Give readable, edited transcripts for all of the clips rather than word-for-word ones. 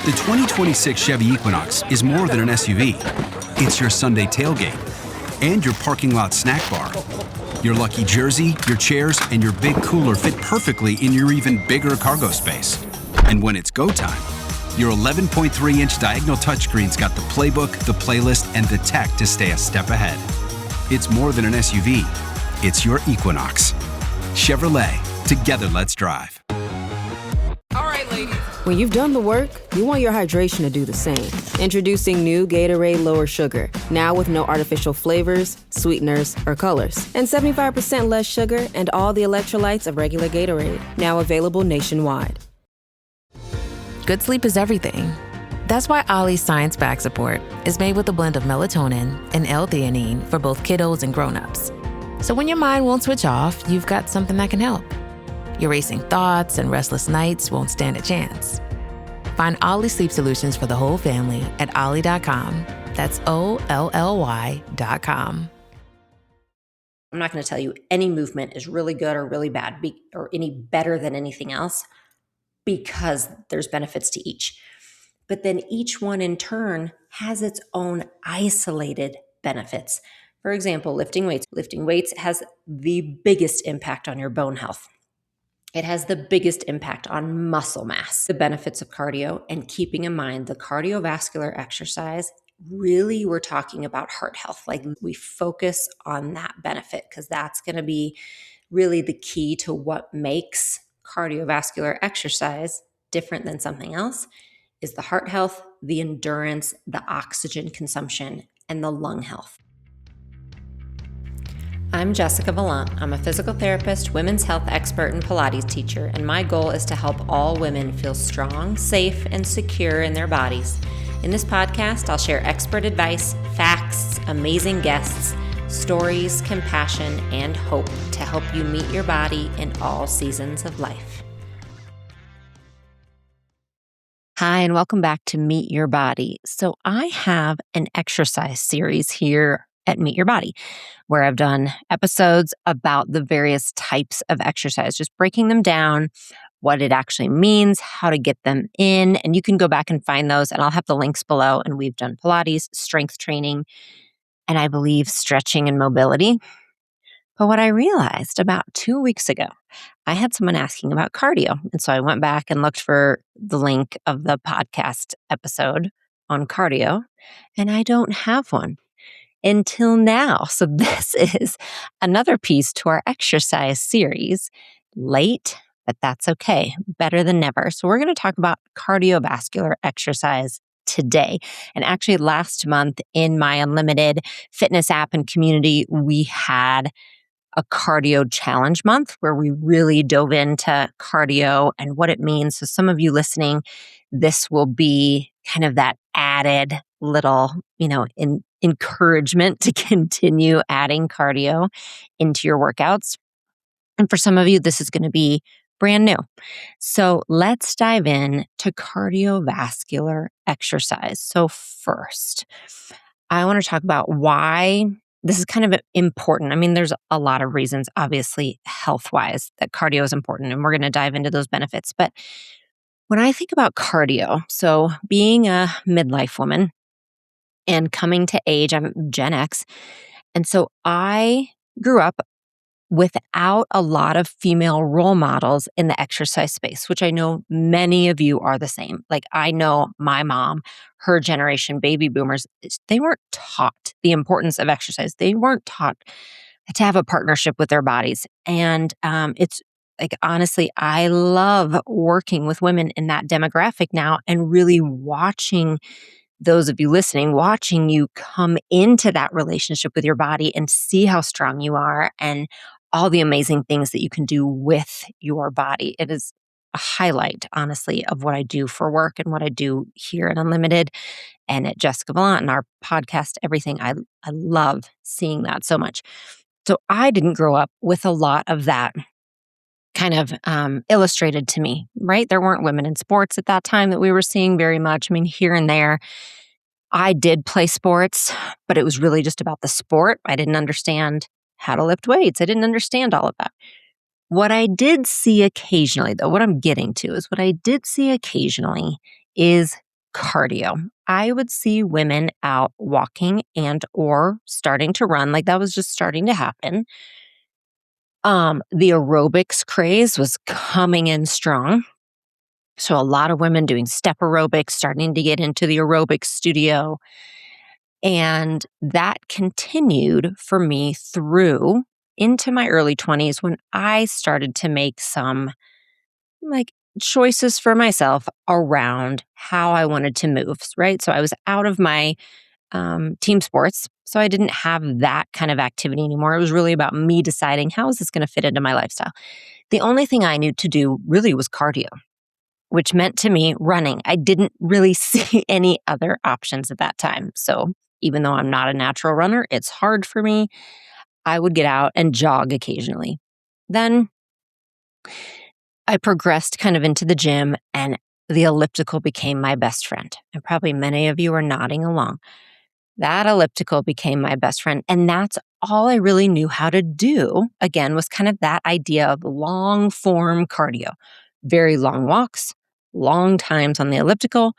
The 2026 Chevy Equinox is more than an SUV. It's your Sunday tailgate and your parking lot snack bar. Your lucky jersey, your chairs, and your big cooler fit perfectly in your even bigger cargo space. And when it's go time, your 11.3-inch diagonal touchscreen's got the playbook, the playlist, and the tech to stay a step ahead. It's more than an SUV. It's your Equinox. Chevrolet. Together, let's drive. All right, ladies. When you've done the work, you want your hydration to do the same. Introducing new Gatorade Lower Sugar, now with no artificial flavors, sweeteners, or colors. And 75% less sugar and all the electrolytes of regular Gatorade, now available nationwide. Good sleep is everything. That's why Ollie's science-backed support is made with a blend of melatonin and L-theanine for both kiddos and grown-ups. So when your mind won't switch off, you've got something that can help. Your racing thoughts and restless nights won't stand a chance. Find Ollie sleep solutions for the whole family at ollie.com. That's OLLY.com. I'm not going to tell you any movement is really good or really bad or any better than anything else, because there's benefits to each. But then each one in turn has its own isolated benefits. For example, lifting weights. Lifting weights has the biggest impact on your bone health. It has the biggest impact on muscle mass. The benefits of cardio, and keeping in mind the cardiovascular exercise, really we're talking about heart health. Like, we focus on that benefit because that's going to be really the key to what makes cardiovascular exercise different than something else, is the heart health, the endurance, the oxygen consumption, and the lung health. I'm Jessica Valant. I'm a physical therapist, women's health expert, and Pilates teacher, and my goal is to help all women feel strong, safe, and secure in their bodies. In this podcast, I'll share expert advice, facts, amazing guests, stories, compassion, and hope to help you meet your body in all seasons of life. Hi, and welcome back to Meet Your Body. So I have an exercise series here at Meet Your Body, where I've done episodes about the various types of exercise, just breaking them down, what it actually means, how to get them in. And you can go back and find those, and I'll have the links below. And we've done Pilates, strength training, and I believe stretching and mobility. But what I realized about 2 weeks ago, I had someone asking about cardio. And so I went back and looked for the link of the podcast episode on cardio, and I don't have one until now. So this is another piece to our exercise series. Late, but that's okay. Better than never. So we're going to talk about cardiovascular exercise today. And actually last month in my Unlimited fitness app and community, we had a cardio challenge month where we really dove into cardio and what it means. So some of you listening, this will be kind of that added little, encouragement to continue adding cardio into your workouts. And for some of you, this is going to be brand new. So let's dive in to cardiovascular exercise. So first, I want to talk about why this is kind of important. I mean, there's a lot of reasons, obviously, health-wise, that cardio is important, and we're going to dive into those benefits. But when I think about cardio, so being a midlife woman and coming to age, I'm Gen X, and so I grew up without a lot of female role models in the exercise space, which I know many of you are the same. Like, I know my mom, her generation, baby boomers, they weren't taught the importance of exercise. They weren't taught to have a partnership with their bodies. And it's like, honestly, I love working with women in that demographic now and really watching those of you listening, watching you come into that relationship with your body and see how strong you are and all the amazing things that you can do with your body. It is a highlight, honestly, of what I do for work and what I do here at Unlimited and at Jessica Valant and our podcast, everything. I love seeing that so much. So I didn't grow up with a lot of that kind of illustrated to me, right? There weren't women in sports at that time that we were seeing very much. I mean, here and there, I did play sports, but it was really just about the sport. I didn't understand how to lift weights. I didn't understand all of that. What I did see occasionally, though, what I'm getting to is what I did see occasionally is cardio. I would see women out walking and or starting to run, like that was just starting to happen. The aerobics craze was coming in strong. So a lot of women doing step aerobics, starting to get into the aerobics studio. And that continued for me through into my early 20s when I started to make some like choices for myself around how I wanted to move, right? So I was out of my team sports. So I didn't have that kind of activity anymore. It was really about me deciding how is this going to fit into my lifestyle. The only thing I knew to do really was cardio, which meant to me running. I didn't really see any other options at that time. So even though I'm not a natural runner, it's hard for me. I would get out and jog occasionally. Then I progressed kind of into the gym and the elliptical became my best friend. And probably many of you are nodding along. That elliptical became my best friend. And that's all I really knew how to do, again, was kind of that idea of long form cardio. Very long walks, long times on the elliptical,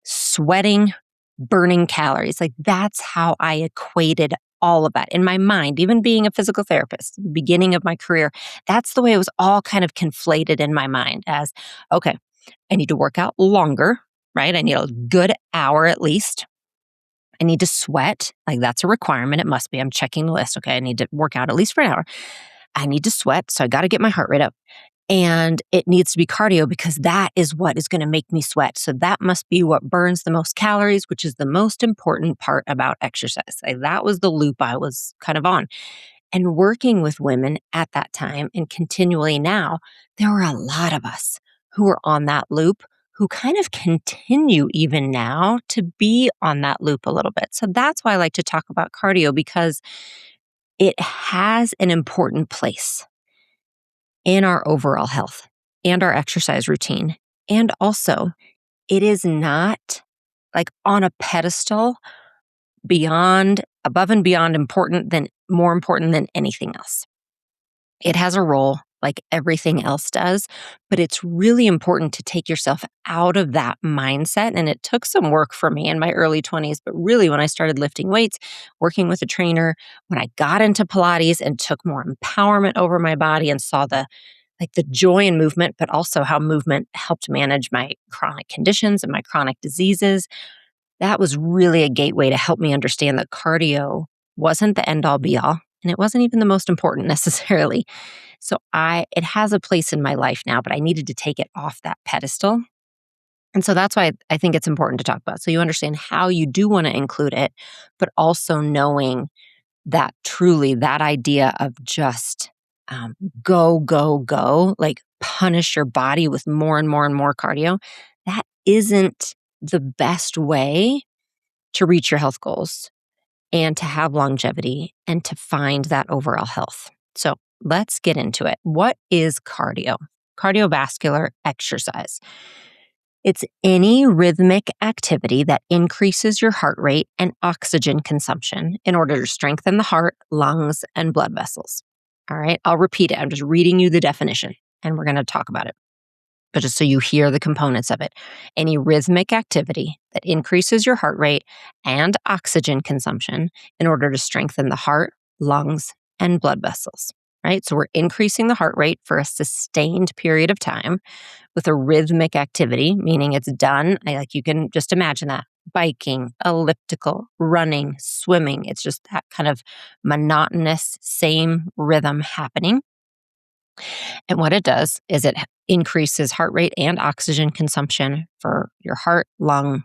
sweating, burning calories. Like that's how I equated all of that in my mind, even being a physical therapist, the beginning of my career. That's the way it was all kind of conflated in my mind as, okay, I need to work out longer, right? I need a good hour at least. I need to sweat. Like that's a requirement. It must be. I'm checking the list. Okay. I need to work out at least for an hour. I need to sweat. So I got to get my heart rate up. And it needs to be cardio because that is what is going to make me sweat. So that must be what burns the most calories, which is the most important part about exercise. Like that was the loop I was kind of on. And working with women at that time and continually now, there were a lot of us who were on that loop who kind of continue even now to be on that loop a little bit. So that's why I like to talk about cardio because it has an important place in our overall health and our exercise routine. And also, it is not like on a pedestal beyond, above and beyond more important than anything else. It has a role like everything else does, but it's really important to take yourself out of that mindset. And it took some work for me in my early 20s, but really when I started lifting weights, working with a trainer, when I got into Pilates and took more empowerment over my body and saw the joy in movement, but also how movement helped manage my chronic conditions and my chronic diseases. That was really a gateway to help me understand that cardio wasn't the end all be all, and it wasn't even the most important necessarily. So it has a place in my life now, but I needed to take it off that pedestal. And so that's why I think it's important to talk about. So you understand how you do want to include it, but also knowing that truly that idea of just go, go, go, like punish your body with more and more and more cardio, that isn't the best way to reach your health goals and to have longevity and to find that overall health. So let's get into it. What is cardio? Cardiovascular exercise. It's any rhythmic activity that increases your heart rate and oxygen consumption in order to strengthen the heart, lungs, and blood vessels. All right, I'll repeat it. I'm just reading you the definition and we're going to talk about it. But just so you hear the components of it, any rhythmic activity that increases your heart rate and oxygen consumption in order to strengthen the heart, lungs, and blood vessels, right? So we're increasing the heart rate for a sustained period of time with a rhythmic activity, meaning it's done. You can just imagine that. Biking, elliptical, running, swimming. It's just that kind of monotonous, same rhythm happening. And what it does is it increases heart rate and oxygen consumption for your heart, lungs,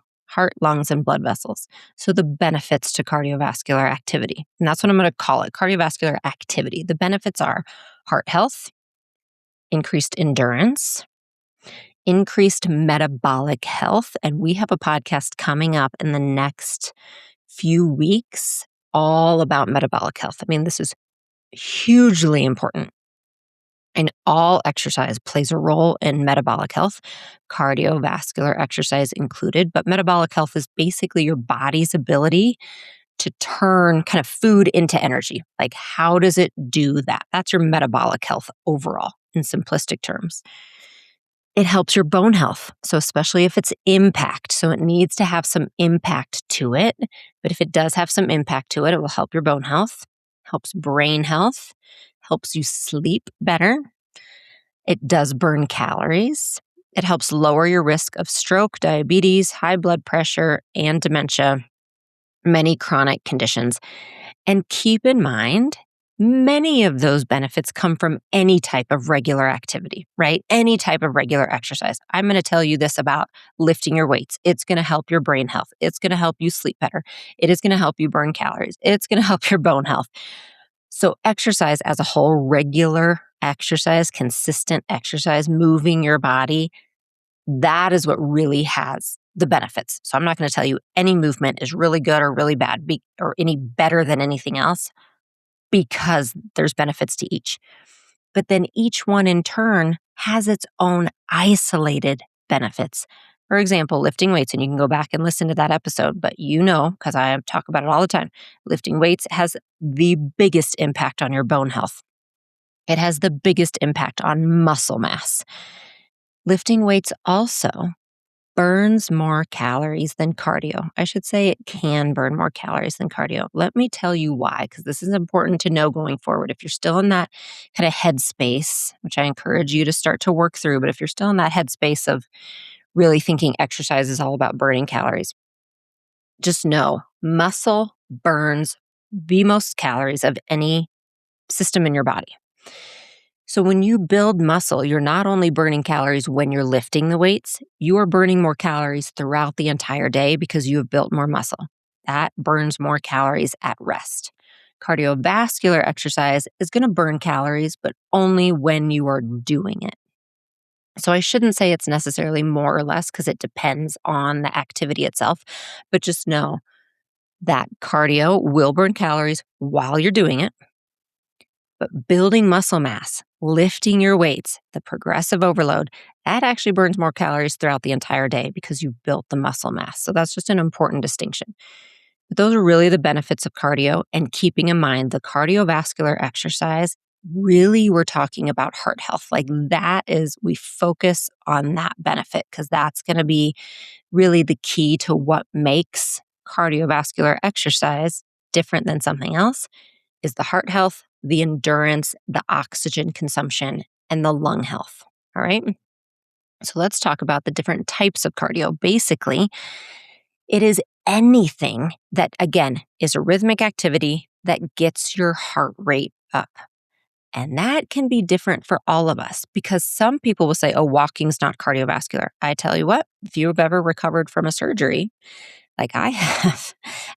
and blood vessels. So the benefits to cardiovascular activity, and that's what I'm going to call it, cardiovascular activity. The benefits are heart health, increased endurance, increased metabolic health. And we have a podcast coming up in the next few weeks all about metabolic health. I mean, this is hugely important. And all exercise plays a role in metabolic health, cardiovascular exercise included. But metabolic health is basically your body's ability to turn kind of food into energy. Like, how does it do that? That's your metabolic health overall in simplistic terms. It helps your bone health. So especially if it's impact. So it needs to have some impact to it. But if it does have some impact to it, it will help your bone health, helps brain health, helps you sleep better. It does burn calories. It helps lower your risk of stroke, diabetes, high blood pressure, and dementia, many chronic conditions. And keep in mind, many of those benefits come from any type of regular activity, right? Any type of regular exercise. I'm going to tell you this about lifting your weights. It's going to help your brain health. It's going to help you sleep better. It is going to help you burn calories. It's going to help your bone health. So exercise as a whole, regular exercise, consistent exercise, moving your body, that is what really has the benefits. So I'm not going to tell you any movement is really good or really bad or any better than anything else, because there's benefits to each. But then each one in turn has its own isolated benefits. For example, lifting weights, and you can go back and listen to that episode, but because I talk about it all the time, lifting weights has the biggest impact on your bone health. It has the biggest impact on muscle mass. Lifting weights also burns more calories than cardio. I should say it can burn more calories than cardio. Let me tell you why, because this is important to know going forward. If you're still in that kind of headspace, which I encourage you to start to work through, but if you're still in that headspace of really thinking exercise is all about burning calories, just know muscle burns the most calories of any system in your body. So when you build muscle, you're not only burning calories when you're lifting the weights, you are burning more calories throughout the entire day because you have built more muscle. That burns more calories at rest. Cardiovascular exercise is going to burn calories, but only when you are doing it. So I shouldn't say it's necessarily more or less because it depends on the activity itself, but just know that cardio will burn calories while you're doing it. But building muscle mass, lifting your weights, the progressive overload, that actually burns more calories throughout the entire day because you've built the muscle mass. So that's just an important distinction. But those are really the benefits of cardio, and keeping in mind the cardiovascular exercise, really we're talking about heart health. Like that is, we focus on that benefit because that's going to be really the key to what makes cardiovascular exercise different than something else is the heart health, the endurance, the oxygen consumption, and the lung health. All right. So let's talk about the different types of cardio. Basically, it is anything that, again, is a rhythmic activity that gets your heart rate up. And that can be different for all of us because some people will say, oh, walking's not cardiovascular. I tell you what, if you've ever recovered from a surgery, like I have,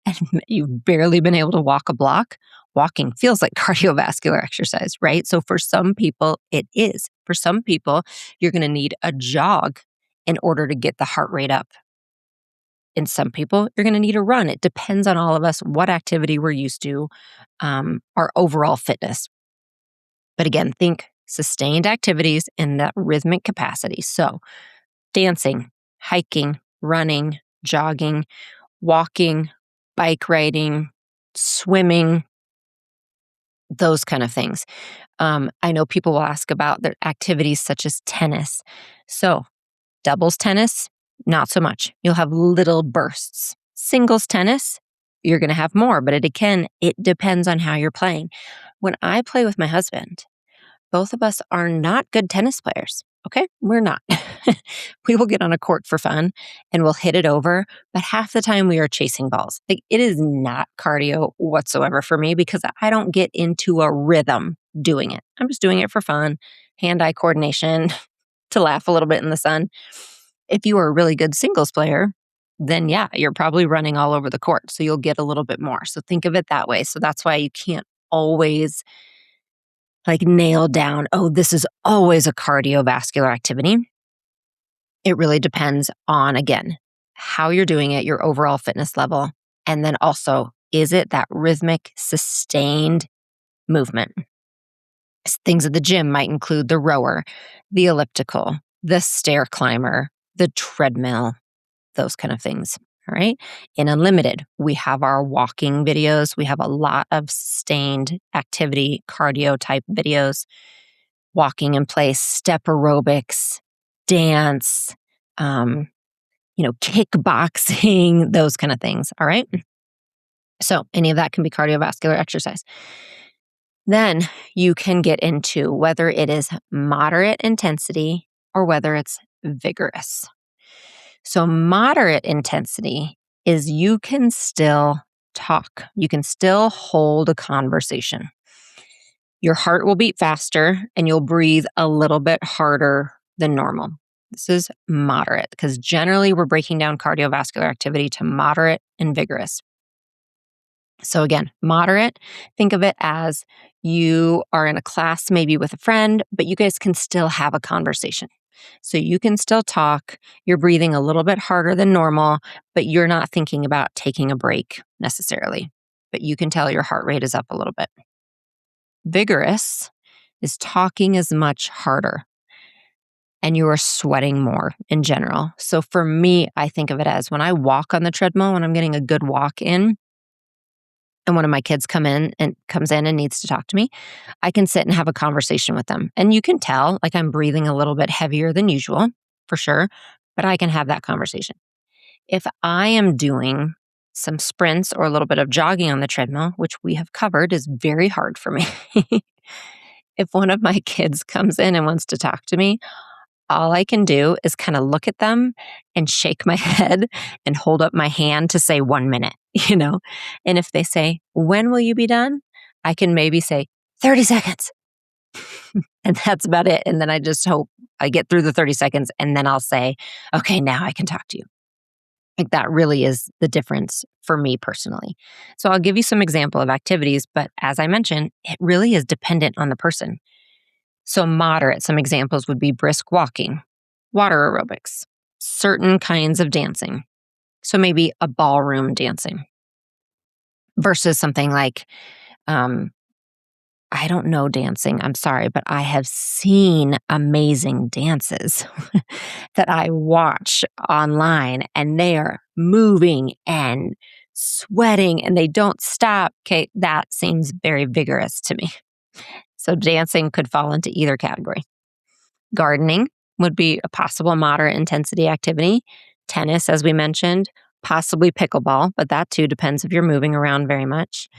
and you've barely been able to walk a block, walking feels like cardiovascular exercise, right? So for some people, it is. For some people, you're going to need a jog in order to get the heart rate up. In some people, you're going to need a run. It depends on all of us, what activity we're used to, our overall fitness. But again, think sustained activities in that rhythmic capacity. So dancing, hiking, running, jogging, walking, bike riding, swimming, those kind of things. I know people will ask about their activities such as tennis. So doubles tennis, not so much. You'll have little bursts. Singles tennis, you're going to have more, but it depends on how you're playing. When I play with my husband, both of us are not good tennis players. Okay, we're not. We will get on a court for fun and we'll hit it over, but half the time we are chasing balls. Like it is not cardio whatsoever for me because I don't get into a rhythm doing it. I'm just doing it for fun, hand-eye coordination, to laugh a little bit in the sun. If you are a really good singles player, then yeah, you're probably running all over the court. So you'll get a little bit more. So think of it that way. So that's why you can't always nail down, oh, this is always a cardiovascular activity. It really depends on, again, how you're doing it, your overall fitness level, and then also, is it that rhythmic, sustained movement? Things at the gym might include the rower, the elliptical, the stair climber, the treadmill, those kind of things. All right. In Unlimited, we have our walking videos. We have a lot of sustained activity, cardio type videos, walking in place, step aerobics, dance, kickboxing, those kind of things. All right. So any of that can be cardiovascular exercise. Then you can get into whether it is moderate intensity or whether it's vigorous. So moderate intensity is you can still talk. You can still hold a conversation. Your heart will beat faster and you'll breathe a little bit harder than normal. This is moderate because generally we're breaking down cardiovascular activity to moderate and vigorous. So again, moderate, think of it as you are in a class maybe with a friend, but you guys can still have a conversation. So you can still talk, you're breathing a little bit harder than normal, but you're not thinking about taking a break necessarily. But you can tell your heart rate is up a little bit. Vigorous is talking as much harder and you are sweating more in general. So for me, I think of it as when I walk on the treadmill, when I'm getting a good walk in, and one of my kids comes in and needs to talk to me, I can sit and have a conversation with them. And you can tell, like I'm breathing a little bit heavier than usual, for sure, but I can have that conversation. If I am doing some sprints or a little bit of jogging on the treadmill, which we have covered is very hard for me. If one of my kids comes in and wants to talk to me, all I can do is kind of look at them and shake my head and hold up my hand to say 1 minute, And if they say, when will you be done? I can maybe say 30 seconds. And that's about it. And then I just hope I get through the 30 seconds and then I'll say, okay, now I can talk to you. Like that really is the difference for me personally. So I'll give you some example of activities, but as I mentioned, it really is dependent on the person. So moderate, some examples would be brisk walking, water aerobics, certain kinds of dancing. So maybe a ballroom dancing versus something like, I don't know dancing, I'm sorry, but I have seen amazing dances that I watch online and they are moving and sweating and they don't stop. Okay, that seems very vigorous to me. So dancing could fall into either category. Gardening would be a possible moderate intensity activity. Tennis, as we mentioned, possibly pickleball, but that too depends if you're moving around very much.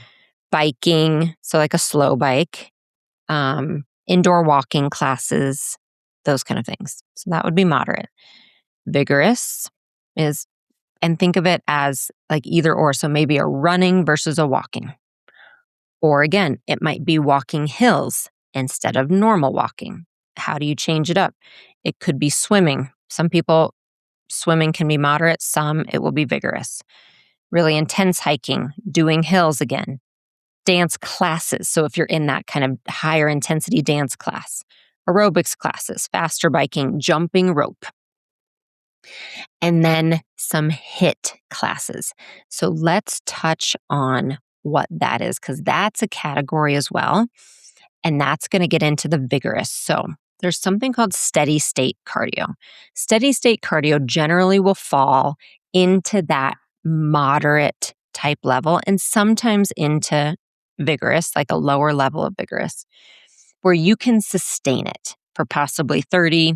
Biking, so like a slow bike, indoor walking classes, those kind of things. So that would be moderate. Vigorous is, and think of it as like either or. So maybe a running versus a walking. Or again, it might be walking hills instead of normal walking. How do you change it up? It could be swimming. Some people, swimming can be moderate. Some, it will be vigorous. Really intense hiking, doing hills again. Dance classes. So if you're in that kind of higher intensity dance class. Aerobics classes, faster biking, jumping rope. And then some HIIT classes. So let's touch on what that is, because that's a category as well. And that's going to get into the vigorous. So there's something called steady state cardio. Steady state cardio generally will fall into that moderate type level and sometimes into vigorous, like a lower level of vigorous, where you can sustain it for possibly 30,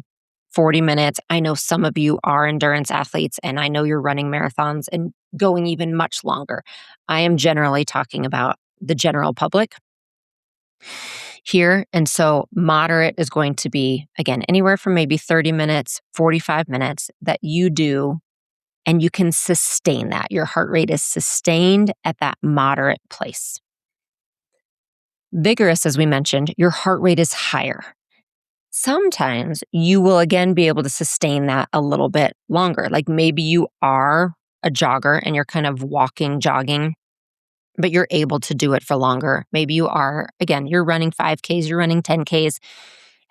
40 minutes. I know some of you are endurance athletes and I know you're running marathons and going even much longer. I am generally talking about the general public here. And so moderate is going to be, again, anywhere from maybe 30 minutes, 45 minutes that you do, and you can sustain that. Your heart rate is sustained at that moderate place. Vigorous, as we mentioned, your heart rate is higher. Sometimes you will again be able to sustain that a little bit longer. Like maybe you are a jogger and you're kind of walking, jogging, but you're able to do it for longer. Maybe you are, again, you're running 5Ks, you're running 10Ks,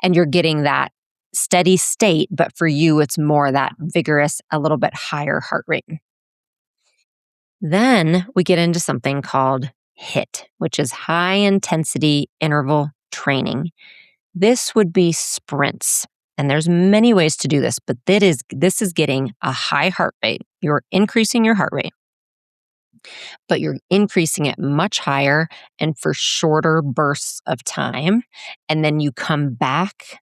and you're getting that steady state, but for you, it's more that vigorous, a little bit higher heart rate. Then we get into something called HIIT, which is high intensity interval training. This would be sprints. And there's many ways to do this, but this is getting a high heart rate. You're increasing your heart rate, but you're increasing it much higher and for shorter bursts of time. And then you come back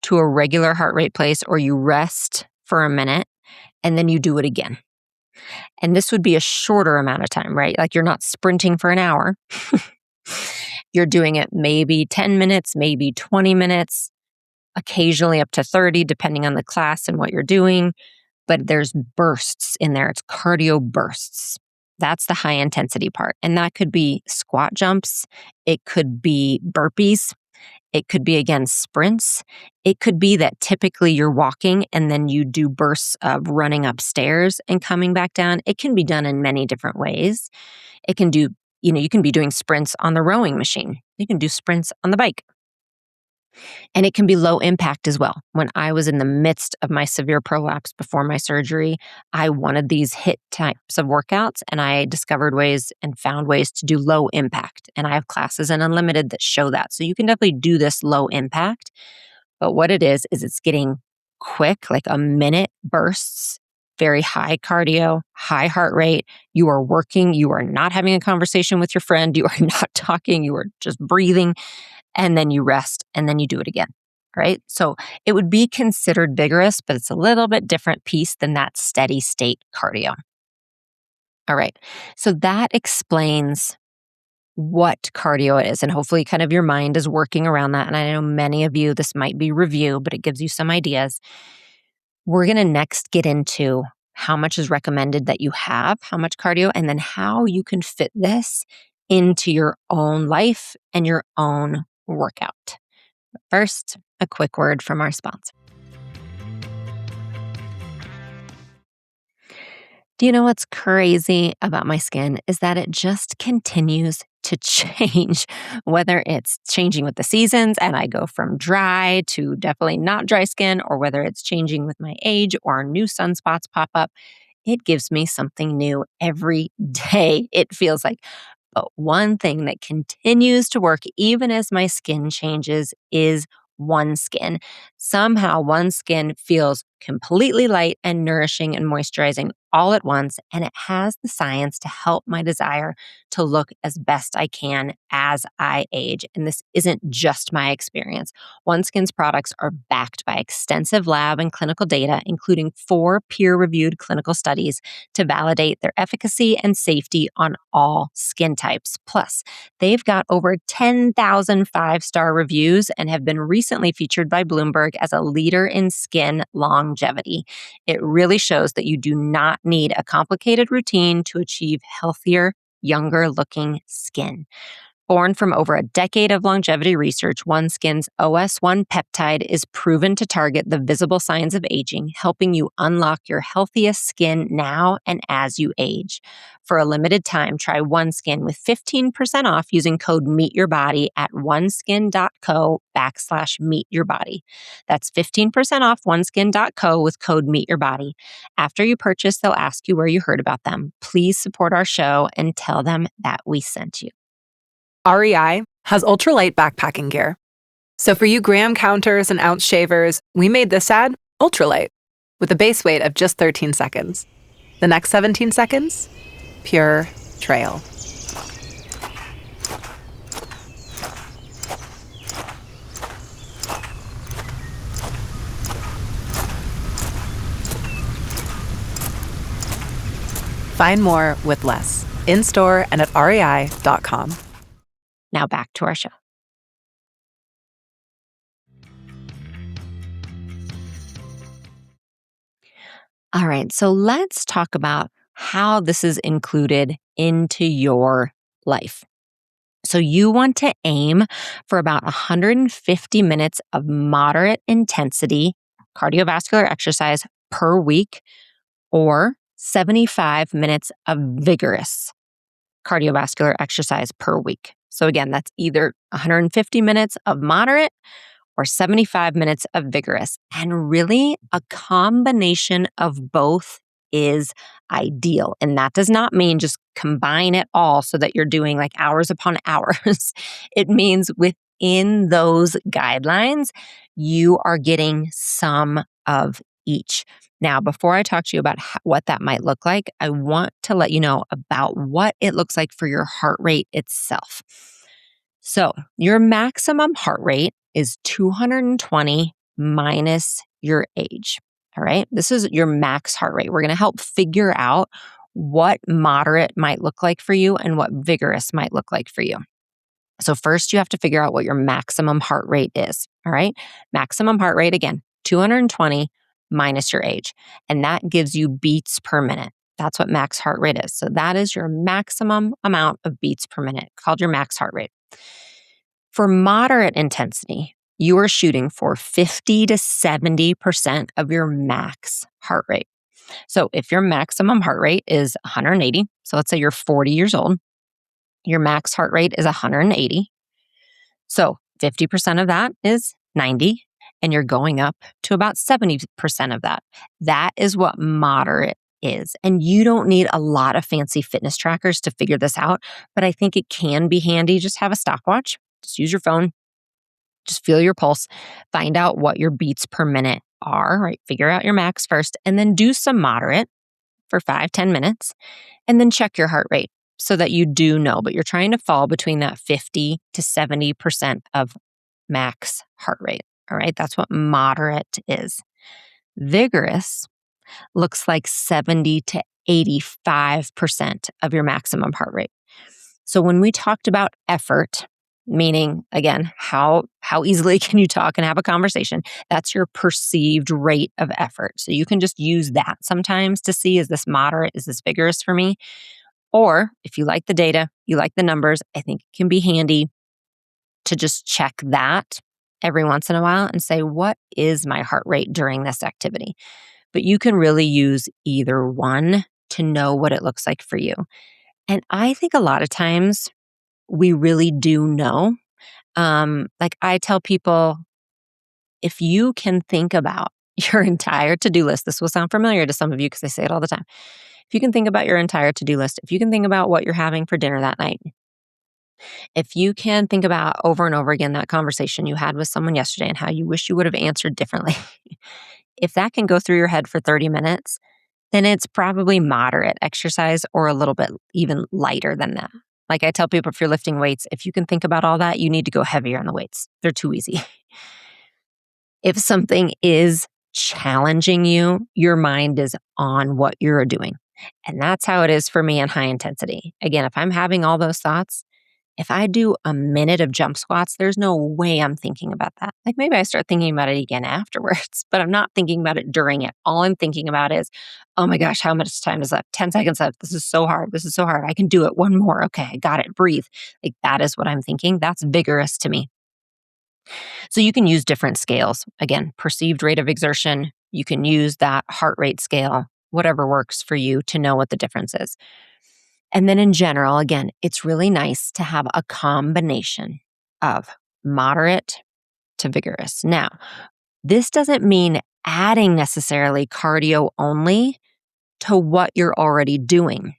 to a regular heart rate place, or you rest for a minute and then you do it again. And this would be a shorter amount of time, right? Like you're not sprinting for an hour. You're doing it maybe 10 minutes, maybe 20 minutes, occasionally up to 30, depending on the class and what you're doing. But there's bursts in there. It's cardio bursts. That's the high intensity part. And that could be squat jumps. It could be burpees. It could be, again, sprints. It could be that typically you're walking and then you do bursts of running upstairs and coming back down. It can be done in many different ways. It can do, you can be doing sprints on the rowing machine. You can do sprints on the bike. And it can be low impact as well. When I was in the midst of my severe prolapse before my surgery, I wanted these HIIT types of workouts, and I discovered ways and found ways to do low impact. And I have classes in Unlimited that show that. So you can definitely do this low impact. But what it is it's getting quick, like a minute bursts, very high cardio, high heart rate. You are working. You are not having a conversation with your friend. You are not talking. You are just breathing. And then you rest, and then you do it again, right? So it would be considered vigorous, but it's a little bit different piece than that steady state cardio. All right. So that explains what cardio is, and hopefully kind of your mind is working around that. And I know many of you, this might be review, but it gives you some ideas. We're going to next get into how much is recommended that you have, how much cardio, and then how you can fit this into your own life and your own workout. But first, a quick word from our sponsor. Do you know what's crazy about my skin is that it just continues to change, whether it's changing with the seasons and I go from dry to definitely not dry skin, or whether it's changing with my age or new sunspots pop up. It gives me something new every day, it feels like. But one thing that continues to work even as my skin changes is OneSkin. Somehow OneSkin feels completely light and nourishing and moisturizing all at once, and it has the science to help my desire to look as best I can as I age. And this isn't just my experience. OneSkin's products are backed by extensive lab and clinical data, including 4 peer-reviewed clinical studies to validate their efficacy and safety on all skin types. Plus, they've got over 10,000 5-star reviews and have been recently featured by Bloomberg as a leader in skin longevity. It really shows that you do not need a complicated routine to achieve healthier, younger looking skin. Born from over a decade of longevity research, OneSkin's OS1 peptide is proven to target the visible signs of aging, helping you unlock your healthiest skin now and as you age. For a limited time, try OneSkin with 15% off using code MEETYOURBODY at oneskin.co/meetyourbody. That's 15% off oneskin.co with code MEETYOURBODY. After you purchase, they'll ask you where you heard about them. Please support our show and tell them that we sent you. REI has ultralight backpacking gear. So for you gram counters and ounce shavers, we made this ad ultralight with a base weight of just 13 seconds. The next 17 seconds, pure trail. Find more with less in-store and at rei.com. Now back to our show. All right, so let's talk about how this is included into your life. So you want to aim for about 150 minutes of moderate intensity cardiovascular exercise per week, or 75 minutes of vigorous cardiovascular exercise per week. So again, that's either 150 minutes of moderate or 75 minutes of vigorous. And really, a combination of both is ideal. And that does not mean just combine it all so that you're doing like hours upon hours. It means within those guidelines, you are getting some of each. Now, before I talk to you about what that might look like, I want to let you know about what it looks like for your heart rate itself. So your maximum heart rate is 220 minus your age. All right. This is your max heart rate. We're going to help figure out what moderate might look like for you and what vigorous might look like for you. So first you have to figure out what your maximum heart rate is. All right. Maximum heart rate, again, 220 minus your age. And that gives you beats per minute. That's what max heart rate is. So that is your maximum amount of beats per minute, called your max heart rate. For moderate intensity, you are shooting for 50 to 70% of your max heart rate. So if your maximum heart rate is 180, so let's say you're 40 years old, your max heart rate is 180. So 50% of that is 90, and you're going up to about 70% of that. That is what moderate is. And you don't need a lot of fancy fitness trackers to figure this out, but I think it can be handy. Just have a stopwatch, just use your phone, just feel your pulse, find out what your beats per minute are, right? Figure out your max first, and then do some moderate for 5-10 minutes, and then check your heart rate so that you do know, but you're trying to fall between that 50 to 70% of max heart rate. All right. That's what moderate is. Vigorous looks like 70 to 85% of your maximum heart rate. So when we talked about effort, meaning, again, how easily can you talk and have a conversation, that's your perceived rate of effort. So you can just use that sometimes to see, is this moderate, is this vigorous for me? Or if you like the data, you like the numbers, I think it can be handy to just check that every once in a while and say, what is my heart rate during this activity? But you can really use either one to know what it looks like for you. And I think a lot of times we really do know. Like I tell people, if you can think about your entire to-do list, this will sound familiar to some of you because I say it all the time. If you can think about your entire to-do list, if you can think about what you're having for dinner that night, if you can think about over and over again that conversation you had with someone yesterday and how you wish you would have answered differently, if that can go through your head for 30 minutes, then it's probably moderate exercise or a little bit even lighter than that. Like I tell people, if you're lifting weights, if you can think about all that, you need to go heavier on the weights. They're too easy. If something is challenging you, your mind is on what you're doing. And that's how it is for me in high intensity. Again, if I'm having all those thoughts, if I do a minute of jump squats, there's no way I'm thinking about that. Like maybe I start thinking about it again afterwards, but I'm not thinking about it during it. All I'm thinking about is, oh my gosh, how much time is left? 10 seconds left. This is so hard. This is so hard. I can do it. One more. Okay, I got it. Breathe. Like that is what I'm thinking. That's vigorous to me. So you can use different scales. Again, perceived rate of exertion. You can use that heart rate scale, whatever works for you to know what the difference is. And then in general, again, it's really nice to have a combination of moderate to vigorous. Now, this doesn't mean adding necessarily cardio only to what you're already doing.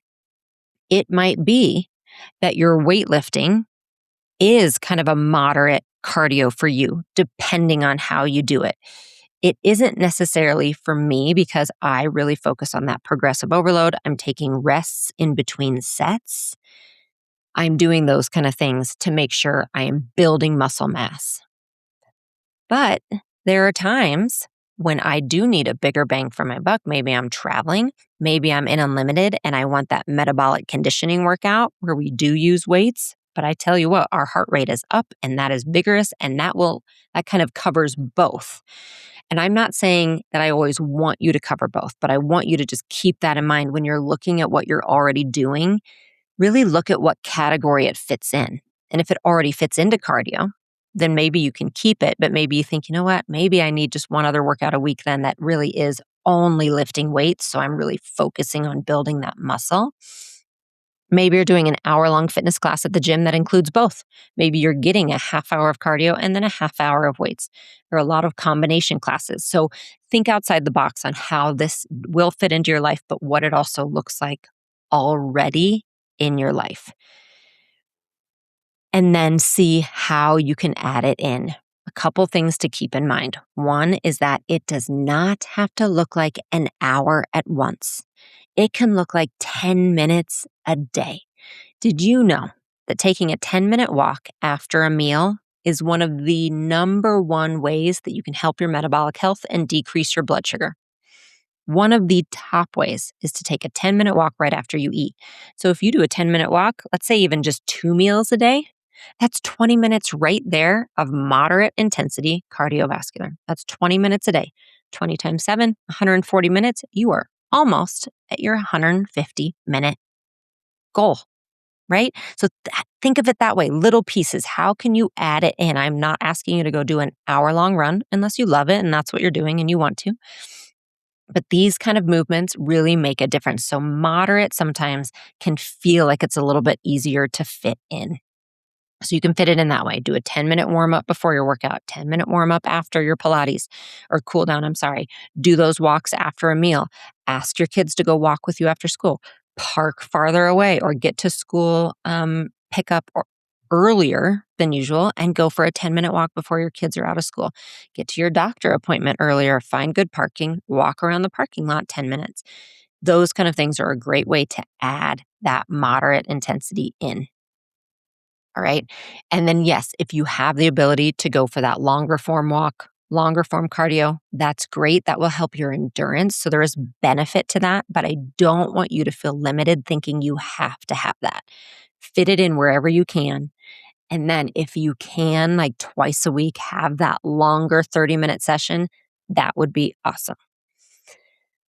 It might be that your weightlifting is kind of a moderate cardio for you, depending on how you do it. It isn't necessarily for me because I really focus on that progressive overload. I'm taking rests in between sets. I'm doing those kind of things to make sure I am building muscle mass. But there are times when I do need a bigger bang for my buck. Maybe I'm traveling, maybe I'm in unlimited and I want that metabolic conditioning workout where we do use weights. But I tell you what, our heart rate is up and that is vigorous and that kind of covers both. And I'm not saying that I always want you to cover both, but I want you to just keep that in mind when you're looking at what you're already doing. Really look at what category it fits in. And if it already fits into cardio, then maybe you can keep it, but maybe you think, you know what, maybe I need just one other workout a week then that really is only lifting weights. So I'm really focusing on building that muscle. Maybe you're doing an hour-long fitness class at the gym that includes both. Maybe you're getting a half hour of cardio and then a half hour of weights. There are a lot of combination classes. So think outside the box on how this will fit into your life, but what it also looks like already in your life. And then see how you can add it in. A couple things to keep in mind. One is that it does not have to look like an hour at once. It can look like 10 minutes a day. Did you know that taking a 10-minute walk after a meal is one of the number one ways that you can help your metabolic health and decrease your blood sugar. One of the top ways is to take a 10-minute walk right after you eat. So if you do a 10-minute walk, let's say even just 2 meals a day, that's 20 minutes right there of moderate intensity cardiovascular. That's 20 minutes a day. 20 times 7, 140 minutes. You are almost at your 150-minute goal, right? So think of it that way, little pieces. How can you add it in? I'm not asking you to go do an hour-long run unless you love it and that's what you're doing and you want to. But these kind of movements really make a difference. So moderate sometimes can feel like it's a little bit easier to fit in. So you can fit it in that way. Do a 10-minute warm-up before your workout, 10-minute warm-up after your Pilates, or cool down, I'm sorry. Do those walks after a meal. Ask your kids to go walk with you after school. Park farther away or get to school pickup earlier than usual and go for a 10-minute walk before your kids are out of school. Get to your doctor appointment earlier, find good parking, walk around the parking lot 10 minutes. Those kind of things are a great way to add that moderate intensity in. All right. And then, yes, if you have the ability to go for that longer form walk, longer form cardio, that's great. That will help your endurance. So there is benefit to that, but I don't want you to feel limited thinking you have to have that. Fit it in wherever you can. And then if you can, like twice a week, have that longer 30-minute session, that would be awesome.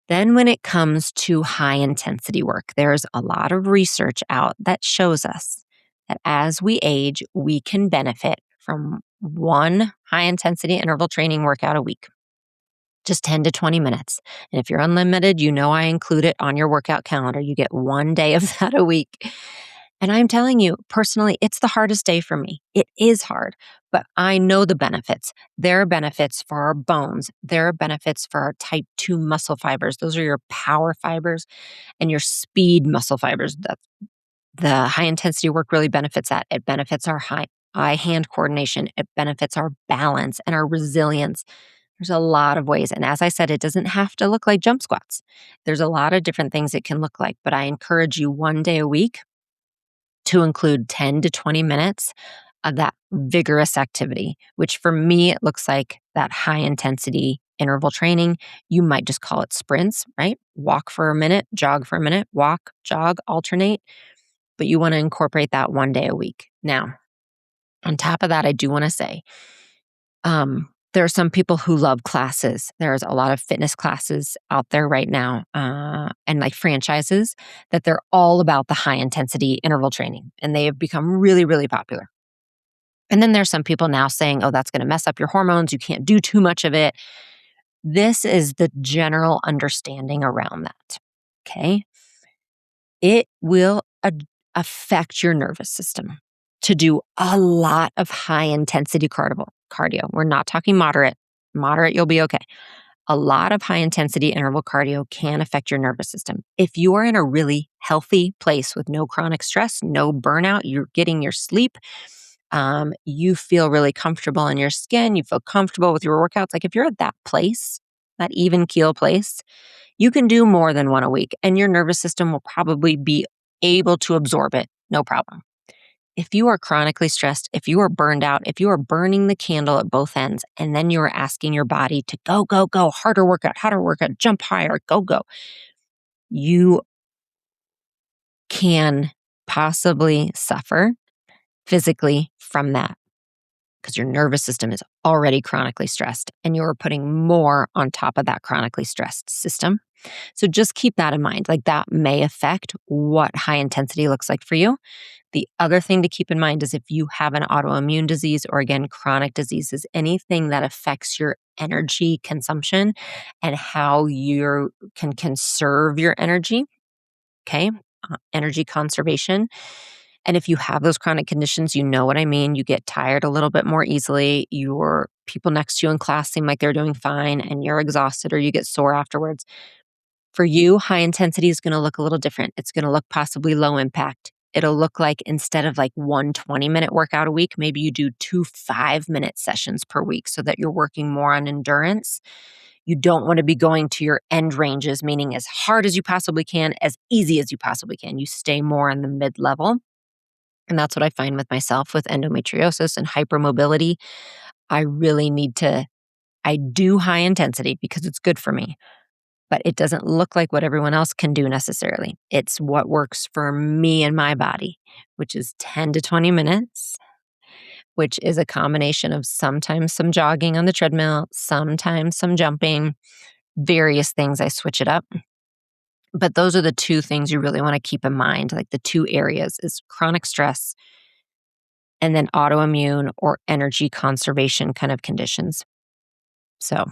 Then when it comes to high intensity work, there's a lot of research out that shows us that as we age, we can benefit from one high intensity interval training workout a week, just 10 to 20 minutes. And if you're unlimited, you know I include it on your workout calendar. You get one day of that a week. And I'm telling you, personally, it's the hardest day for me. It is hard, but I know the benefits. There are benefits for our bones. There are benefits for our type 2 muscle fibers. Those are your power fibers and your speed muscle fibers. The high intensity work really benefits that. It benefits our eye-hand coordination. It benefits our balance and our resilience. There's a lot of ways. And as I said, it doesn't have to look like jump squats. There's a lot of different things it can look like, but I encourage you one day a week to include 10 to 20 minutes of that vigorous activity, which for me, it looks like that high intensity interval training. You might just call it sprints, right? Walk for a minute, jog for a minute, walk, jog, alternate. But you want to incorporate that one day a week. Now, on top of that, I do want to say, there are some people who love classes. There's a lot of fitness classes out there right now, and like franchises that they're all about the high intensity interval training, and they have become really, really popular. And then there's some people now saying, oh, that's going to mess up your hormones. You can't do too much of it. This is the general understanding around that. Okay. It will affect your nervous system to do a lot of high intensity cardio. We're not talking moderate. Moderate, you'll be okay. A lot of high intensity interval cardio can affect your nervous system. If you are in a really healthy place with no chronic stress, no burnout, you're getting your sleep, you feel really comfortable in your skin, you feel comfortable with your workouts. Like if you're at that place, that even keel place, you can do more than one a week and your nervous system will probably be able to absorb it, no problem. If you are chronically stressed, if you are burned out, if you are burning the candle at both ends, and then you are asking your body to go, go, go, harder workout, jump higher, go, go, you can possibly suffer physically from that because your nervous system is already chronically stressed and you're putting more on top of that chronically stressed system. So just keep that in mind. Like that may affect what high intensity looks like for you. The other thing to keep in mind is if you have an autoimmune disease or again, chronic diseases, anything that affects your energy consumption and how you can conserve your energy, okay? Energy conservation. And if you have those chronic conditions, you know what I mean. You get tired a little bit more easily. Your people next to you in class seem like they're doing fine and you're exhausted or you get sore afterwards. For you, high intensity is going to look a little different. It's going to look possibly low impact. It'll look like instead of like 1 20-minute workout a week, maybe you do 2 5-minute sessions per week so that you're working more on endurance. You don't want to be going to your end ranges, meaning as hard as you possibly can, as easy as you possibly can. You stay more in the mid-level. And that's what I find with myself with endometriosis and hypermobility. I do high intensity because it's good for me, but it doesn't look like what everyone else can do necessarily. It's what works for me and my body, which is 10 to 20 minutes, which is a combination of sometimes some jogging on the treadmill, sometimes some jumping, various things. I switch it up. But those are the two things you really want to keep in mind. Like the two areas is chronic stress and then autoimmune or energy conservation kind of conditions. So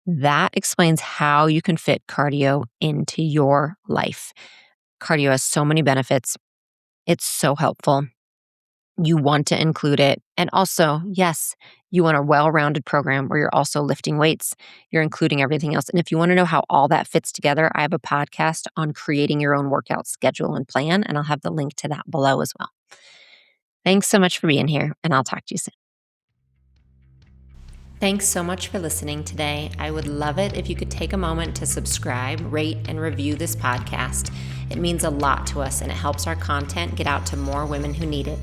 that explains how you can fit cardio into your life. Cardio has so many benefits. It's so helpful. You want to include it. And also, yes, you want a well-rounded program where you're also lifting weights. You're including everything else. And if you want to know how all that fits together, I have a podcast on creating your own workout schedule and plan, and I'll have the link to that below as well. Thanks so much for being here, and I'll talk to you soon. Thanks so much for listening today. I would love it if you could take a moment to subscribe, rate, and review this podcast. It means a lot to us, and it helps our content get out to more women who need it.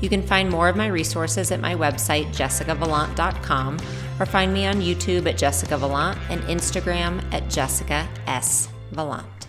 You can find more of my resources at my website, jessicavalant.com, or find me on YouTube at Jessica Valant and Instagram at Jessica S. Valant.